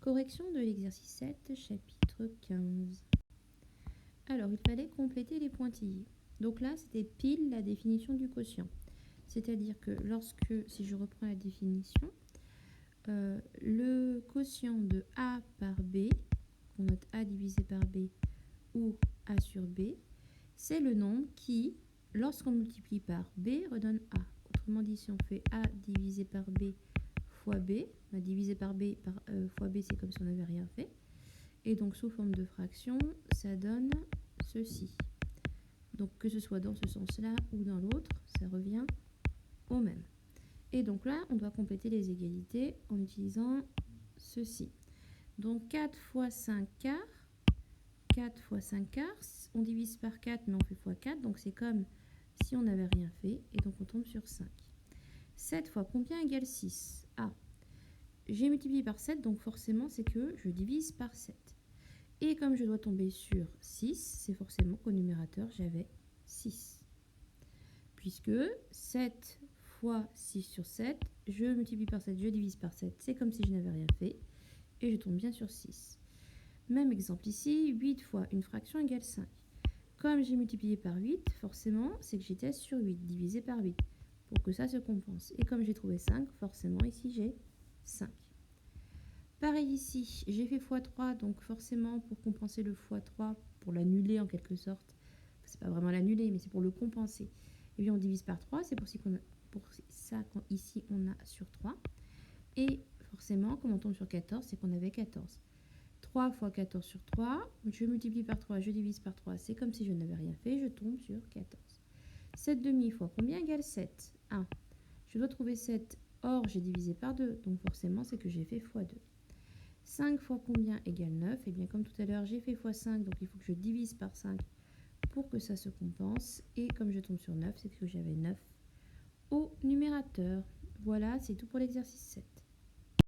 Correction de l'exercice 7, chapitre 15. Alors, il fallait compléter les pointillés. Donc là, c'était pile la définition du quotient. C'est-à-dire que si je reprends la définition, le quotient de A par B, on note A divisé par B ou A sur B, c'est le nombre qui, lorsqu'on multiplie par B, redonne A. Autrement dit, si on fait A divisé par B fois B, divisé par B fois B, c'est comme si on n'avait rien fait. Et donc, sous forme de fraction, ça donne ceci. Donc, que ce soit dans ce sens-là ou dans l'autre, ça revient au même. Et donc là, on doit compléter les égalités en utilisant ceci. Donc, 4 fois 5 quarts. 4 fois 5 quarts, on divise par 4, mais on fait fois 4, donc c'est comme si on n'avait rien fait, et donc on tombe sur 5. 7 fois combien égale 6? Ah, j'ai multiplié par 7, donc forcément c'est que je divise par 7. Et comme je dois tomber sur 6, c'est forcément qu'au numérateur j'avais 6. Puisque 7 fois 6 sur 7, je multiplie par 7, je divise par 7, c'est comme si je n'avais rien fait, et je tombe bien sur 6. Même exemple ici, 8 fois une fraction égale 5. Comme j'ai multiplié par 8, forcément, c'est que j'étais sur 8, divisé par 8, pour que ça se compense. Et comme j'ai trouvé 5, forcément, ici, j'ai 5. Pareil ici, j'ai fait x3, donc forcément, pour compenser le x3, pour l'annuler en quelque sorte, c'est pas vraiment l'annuler, mais c'est pour le compenser, et bien on divise par 3, c'est pour ça qu'ici, on a sur 3. Et forcément, comme on tombe sur 14, c'est qu'on avait 14. 3 fois 14 sur 3, je multiplie par 3, je divise par 3, c'est comme si je n'avais rien fait, je tombe sur 14. 7 demi fois combien égale 7? 1. Je dois trouver 7, or j'ai divisé par 2, donc forcément c'est que j'ai fait x 2. 5 fois combien égale 9? Et bien comme tout à l'heure j'ai fait x 5, donc il faut que je divise par 5 pour que ça se compense, et comme je tombe sur 9, c'est que j'avais 9 au numérateur. Voilà, c'est tout pour l'exercice 7.